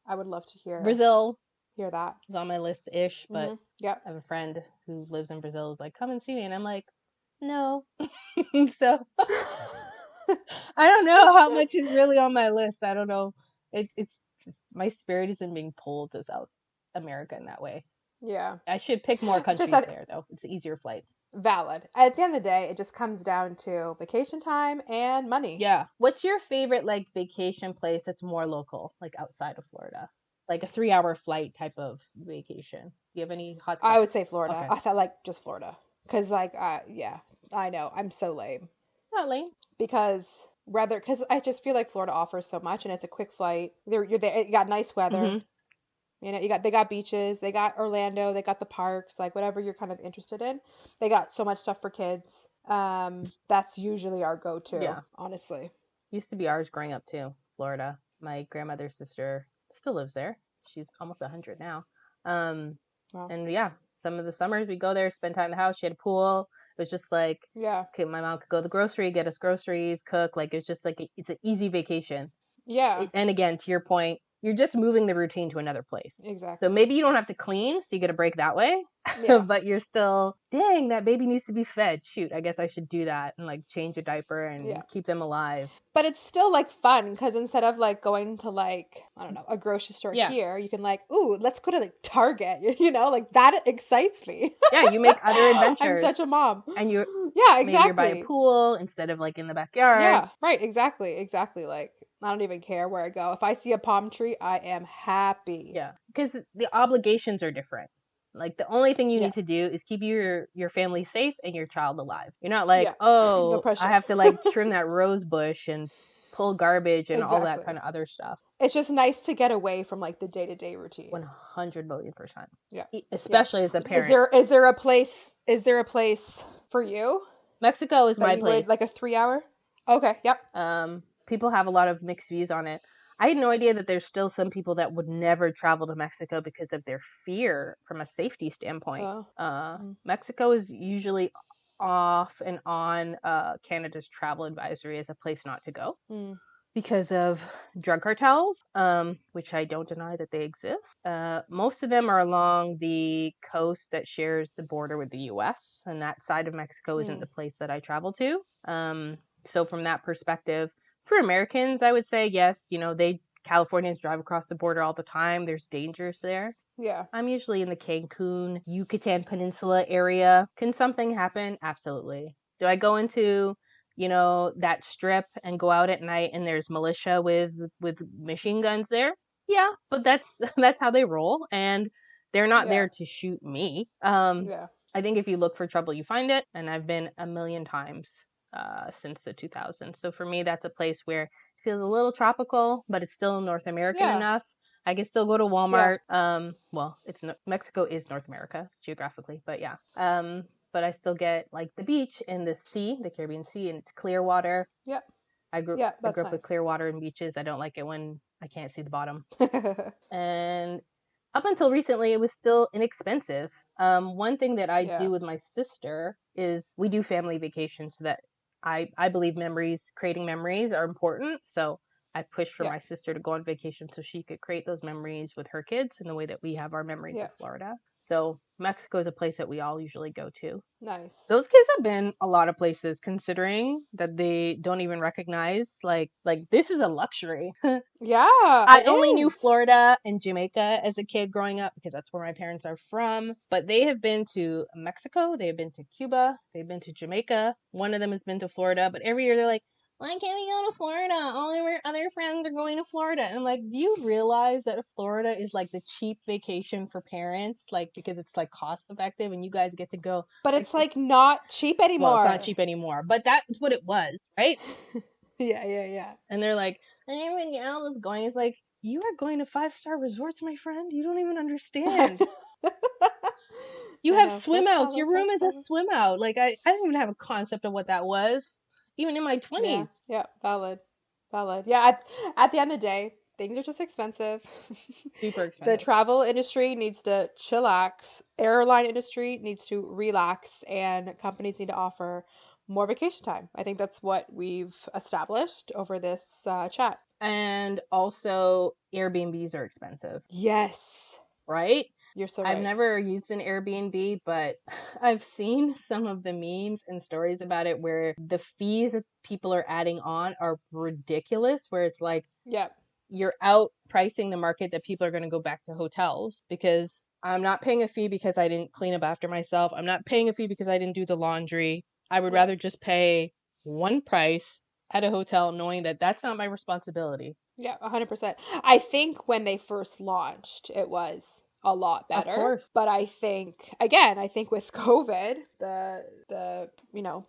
B: I would love to
A: Brazil
B: hear that.
A: is on my list ish, but
B: Hmm. Yep.
A: I have a friend who lives in Brazil who's like, come and see me. And I'm like, no. So I don't know how much is really on my list. I don't know. It's my spirit isn't being pulled to South America in that way.
B: Yeah.
A: I should pick more
B: Just
A: countries
B: that
A: there, though. It's an easier flight.
B: valid. At the end of the day, it just comes down to vacation time and money.
A: Yeah. What's your favorite like vacation place that's more local, like outside of Florida? Like a 3 hour flight type of vacation. Do you have any hot
B: I
A: spots?
B: would say Florida.
A: Okay.
B: I thought like just Florida. Cause like yeah, I know. I'm so lame.
A: Not lame.
B: Because I just feel like Florida offers so much and it's a quick flight. You're there, you got nice weather.
A: Mm-hmm.
B: They got beaches, they got Orlando, they got the parks, like whatever you're kind of interested in. They got so much stuff for kids. That's usually our go-to,
A: Yeah.
B: honestly.
A: Used to be ours growing up too. Florida. My grandmother's sister still lives there. She's almost 100 now. Um,
B: Wow.
A: and yeah, some of the summers we go there, spend time in the house. She had a pool. It was just like,
B: Yeah.
A: okay, my mom could go to the grocery, get us groceries, cook. Like it's just like it's an easy vacation.
B: Yeah.
A: And again, to your point, you're just moving the routine to another place. So
B: Exactly.
A: maybe you don't have to clean, so you get a break that way.
B: Yeah.
A: But you're still, dang, that baby needs to be fed. Shoot, I guess I should do that and like change a diaper and
B: Yeah.
A: keep them alive.
B: But it's still like fun because instead of like going to like, I don't know, a grocery store
A: Yeah.
B: here, you can like, ooh, let's go to like Target, like that excites me.
A: Yeah, you make other
B: I'm
A: adventures
B: such a mom.
A: and you're
B: Yeah,
A: maybe you're by a
B: exactly.
A: pool instead of like in the backyard.
B: Yeah, right, exactly, exactly. Like, I don't even care where I go. If I see a palm tree, I am happy.
A: Yeah, because the obligations are different. Like the only thing you
B: Yeah,
A: need to do is keep your family safe and your child alive. You're not like,
B: yeah, no
A: oh, I
B: pressure.
A: have to like trim that rose bush and pull garbage and all that kind
B: Exactly.
A: of other stuff.
B: It's just nice to get away from like the day-to-day routine.
A: 100 million%.
B: Yeah. Yeah.
A: Especially as a
B: Is
A: parent.
B: there is there a place for you
A: Mexico is
B: that
A: my
B: you would
A: place.
B: like a 3 hour? Okay, yep.
A: People have a lot of mixed views on it. I had no idea that there's still some people that would never travel to Mexico because of their fear from a safety standpoint.
B: Oh. Mm,
A: Mexico is usually off and on Canada's travel advisory as a place not to go
B: mm,
A: because of drug cartels, which I don't deny that they exist. Most of them are along the coast that shares the border with the US, and that side of Mexico isn't
B: mm.
A: the place that I travel to. So from that perspective, for Americans, I would say yes. Californians drive across the border all the time. There's dangers there.
B: Yeah.
A: I'm usually in the Cancun, Yucatan Peninsula area. Can something happen? Absolutely. Do I go into, that strip and go out at night and there's militia with machine guns there? Yeah, but that's that's how they roll and they're not
B: Yeah.
A: there to shoot me.
B: Yeah.
A: I think if you look for trouble, you find it, and I've been a million times since the 2000s. So for me, that's a place where it feels a little tropical, but it's still North American
B: Yeah.
A: enough. I can still go to
B: Yeah.
A: Walmart. Well, Mexico is North America geographically, but yeah. But I still get like the beach and the sea, the Caribbean Sea, and it's clear water.
B: Yep.
A: I grew
B: Yeah,
A: I
B: that's
A: grew up with
B: nice.
A: clear water and beaches. I don't like it when I can't see the bottom. And up until recently, it was still inexpensive. One thing that I
B: Yeah.
A: do with my sister is we do family vacations so that I believe creating memories are important. So I pushed for
B: Yeah.
A: my sister to go on vacation so she could create those memories with her kids in the way that we have our memories
B: Yeah.
A: of Florida. So Mexico is a place that we all usually go to.
B: Nice.
A: Those kids have been a lot of places considering that they don't even recognize like this is a luxury.
B: Yeah,
A: I
B: it
A: only knew
B: is.
A: Florida and Jamaica as a kid growing up because that's where my parents are from. But they have been to Mexico, they have been to Cuba, they've been to Jamaica. One of them has been to Florida, but every year they're like, why can't we go to Florida? All of our other friends are going to Florida. And I'm like, do you realize that Florida is like the cheap vacation for parents? Like, because it's like cost effective and you guys get to go.
B: But
A: Like,
B: it's like not cheap
A: well, it's not
B: anymore.
A: cheap anymore, but that's what it was, right?
B: Yeah, yeah, yeah.
A: And they're like, and everyone else is going. It's like, you are going to 5-star resorts, my friend. You don't even understand. You
B: I
A: have
B: know.
A: swim
B: That's
A: outs. Your
B: valid.
A: room
B: That's
A: is a
B: valid.
A: swim out. Like, I didn't even have a concept of what that was, even in my
B: Yeah,
A: 20s.
B: yeah, valid. Valid. Yeah, at the end of the day, things are just expensive.
A: Super
B: The
A: expensive.
B: travel industry needs to chillax, airline industry needs to relax, and companies need to offer more vacation time. I think that's what we've established over this chat.
A: And also, Airbnbs are expensive,
B: Yes,
A: right?
B: you're so
A: I've
B: right.
A: never used an Airbnb, but I've seen some of the memes and stories about it where the fees that people are adding on are ridiculous, where it's like,
B: Yeah,
A: you're outpricing the market that people are going to go back to hotels because I'm not paying a fee because I didn't clean up after myself. I'm not paying a fee because I didn't do the laundry. I would
B: yeah,
A: rather just pay one price at a hotel knowing that that's not my responsibility.
B: yeah, 100%. I think when they first launched, it was a lot
A: Of
B: better.
A: course.
B: But I think again, I think with COVID, the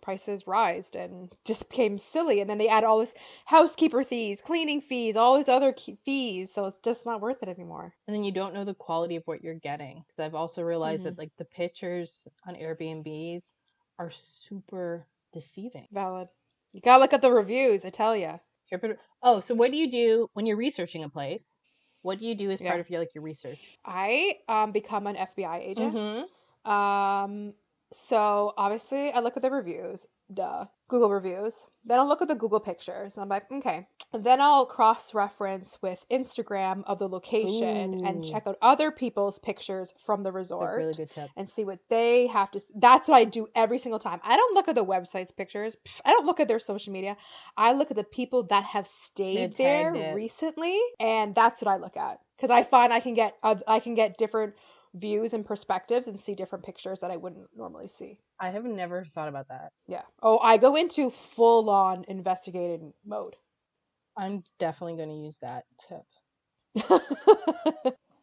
B: prices rised and just became silly, and then they add all this housekeeper fees, cleaning fees, all these other fees, so it's just not worth it anymore.
A: And then you don't know the quality of what you're getting. Because I've also realized
B: Mm-hmm.
A: that like the pictures on Airbnbs are super deceiving.
B: Valid. You gotta look at the reviews, I tell ya.
A: Oh, so what do you do when you're researching a place? What do you do as
B: Yeah.
A: part of your research?
B: I become an FBI agent.
A: Mm-hmm.
B: So obviously I look at the reviews, duh, Google reviews. Then I'll look at the Google pictures and I'm like, okay. And then I'll cross reference with Instagram of the location and
A: Ooh,
B: check out other people's pictures from the
A: it's a really
B: resort
A: good tip.
B: and see what they have to. That's what I do every single time. I don't look at the website's pictures. I don't look at their social media. I look at the people that have
A: They
B: stayed there
A: tagged it.
B: recently, and that's what I look at because I find I can get different views and perspectives and see different pictures that I wouldn't normally see.
A: I have never thought about that.
B: Yeah. Oh, I go into full on investigating mode.
A: I'm definitely going to use that tip.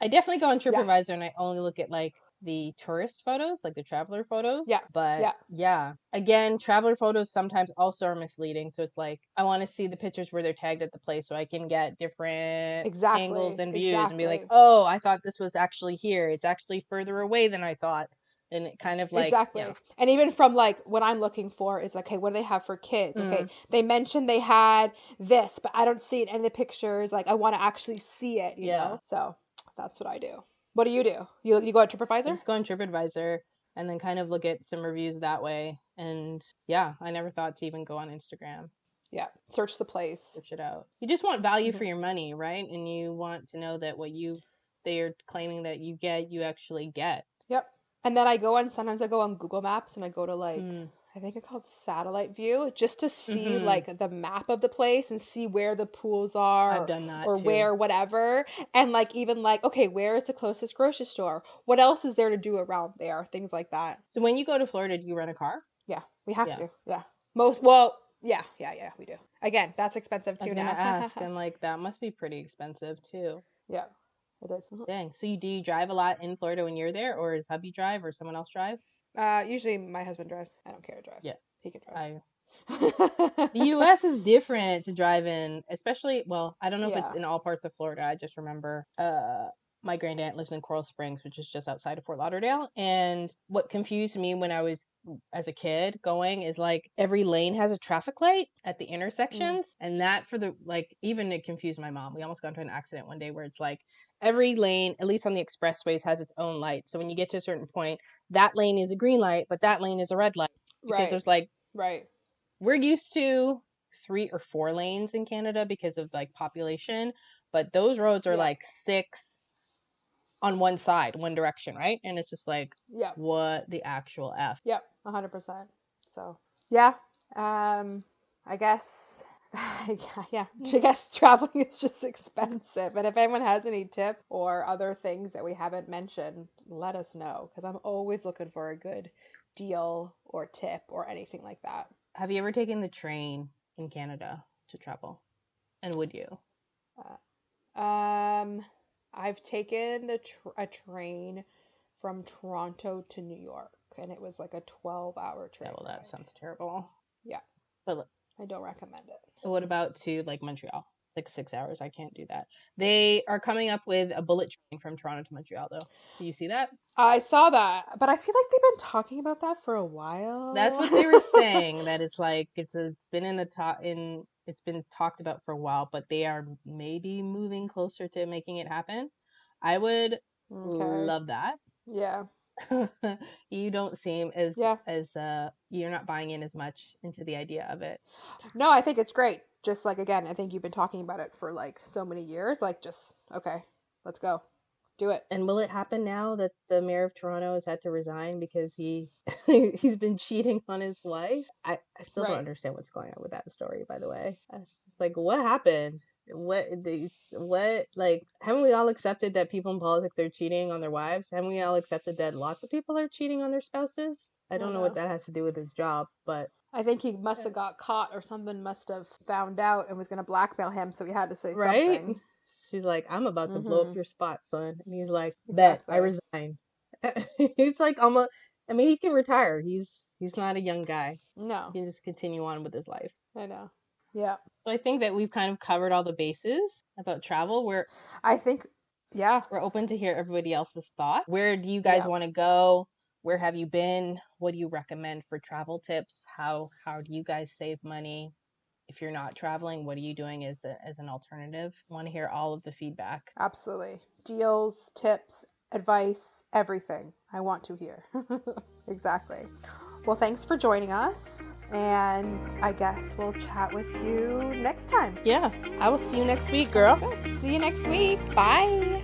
A: I definitely go on
B: Yeah.
A: TripAdvisor and I only look at like the tourist photos, like the traveler photos.
B: Yeah.
A: But
B: Yeah.
A: yeah, again, traveler photos sometimes also are misleading. So it's like I want to see the pictures where they're tagged at the place so I can get different angles
B: Exactly.
A: and views and be like,
B: Exactly.
A: oh, I thought this was actually here. It's actually further away than I thought. And it kind of like, yeah.
B: Exactly. And even from like what I'm looking for is like, okay, what do they have for kids? Okay,
A: Mm,
B: they mentioned they had this, but I don't see it in the pictures. Like I want to actually see it, you
A: yeah.
B: know? So that's what I do. What do? You go at
A: I
B: TripAdvisor?
A: just go on TripAdvisor and then kind of look at some reviews that way. And yeah, I never thought to even go on Instagram.
B: Yeah. Search the place.
A: Search it out. You just want value
B: Hmm.
A: for your money, right? And you want to know that they're claiming that you get, you actually get.
B: Yep. And then sometimes I go on Google Maps and I go to like,
A: Mm.
B: I think it's called satellite view just to see
A: Mm-hmm.
B: like the map of the place and see where the pools
A: I've
B: are
A: done that
B: or
A: too.
B: where whatever. And like, even like, okay, where is the closest grocery store? What else is there to do around there? Things like that.
A: So when you go to Florida, do you rent a car?
B: Yeah, we have
A: Yeah.
B: to. Yeah. Well, yeah, we do. Again, that's expensive
A: I was
B: too
A: gonna
B: now.
A: ask, and like that must be pretty expensive too.
B: Yeah, it is.
A: Dang. So do you drive a lot in Florida when you're there, or does hubby drive, or someone else drive?
B: Usually my husband drives. I don't care to drive.
A: Yeah.
B: He can drive.
A: I The US is different to drive in, especially, well, I don't know if it's
B: Yeah.
A: in all parts of Florida. I just remember my grandaunt lives in Coral Springs, which is just outside of Fort Lauderdale. And what confused me when I was as a kid going is like every lane has a traffic light at the
B: Mm.
A: intersections. And that for the like even it confused my mom. We almost got into an accident one day where it's like every lane, at least on the expressways, has its own light. So when you get to a certain point, that lane is a green light, but that lane is a red light. Because
B: Right.
A: there's like
B: Right.
A: we're used to 3 or 4 lanes in Canada because of like population, but those roads are
B: Yeah.
A: like 6 on one side, one direction, right? And it's just like,
B: Yeah.
A: what the actual F?
B: Yep. 100%. So yeah. I guess. Yeah. I guess traveling is just expensive. And if anyone has any tip or other things that we haven't mentioned, let us know because I'm always looking for a good deal or tip or anything like that.
A: Have you ever taken the train in Canada to travel? And would you?
B: Um, I've taken a train from Toronto to New York, and it was like a 12-hour
A: Yeah,
B: train
A: well, that
B: ride.
A: sounds terrible.
B: Yeah,
A: But
B: I don't recommend it.
A: what about to like Montreal? Like 6 hours. I can't do that. They are coming up with a bullet train from Toronto to Montreal, though. Do you see that?
B: I saw that, but I feel like they've been talking about that for a
A: That's
B: while.
A: what they were saying. That it's like it's been in the top in it's been talked about for a while, but they are maybe moving closer to making it happen. I would
B: Okay.
A: love that.
B: Yeah.
A: You don't seem
B: Yeah.
A: as you're not buying in as much into the idea of it.
B: No, I think it's great. Just like again, I think you've been talking about it for like so many years. Like, just okay, let's go, do it.
A: And will it happen now that the mayor of Toronto has had to resign because he's been cheating on his wife? I still don't
B: Right.
A: understand what's going on with that story, by the way. It's like what happened? What like haven't we all accepted that people in politics are cheating on their wives? Haven't we all accepted that lots of people are cheating on their spouses? I
B: I
A: don't know what
B: know.
A: that has to do with his job, but
B: I think he must have got caught or someone must have found out and was going to blackmail him, so he had to say
A: right?
B: something.
A: She's like, I'm about to blow up
B: Mm-hmm.
A: your spot, son. And he's like, bet, I
B: Exactly.
A: resign. He's like almost I mean, he can retire. He's not a young guy. He
B: No,
A: can just continue on with his life.
B: I know. Yeah.
A: So I think that we've kind of covered all the bases about travel.
B: I think, yeah,
A: We're open to hear everybody else's thoughts. Where do you guys
B: yeah.
A: want to go? Where have you been? What do you recommend for travel tips? How do you guys save money? if you're not traveling, what are you doing as an alternative? Want to hear all of the feedback.
B: Absolutely. Deals, tips, advice, everything. I want to hear. Exactly. Well, thanks for joining us. And I guess we'll chat with you next time.
A: Yeah, I will see you next week,
B: Sounds
A: girl.
B: good. See you next week. Bye.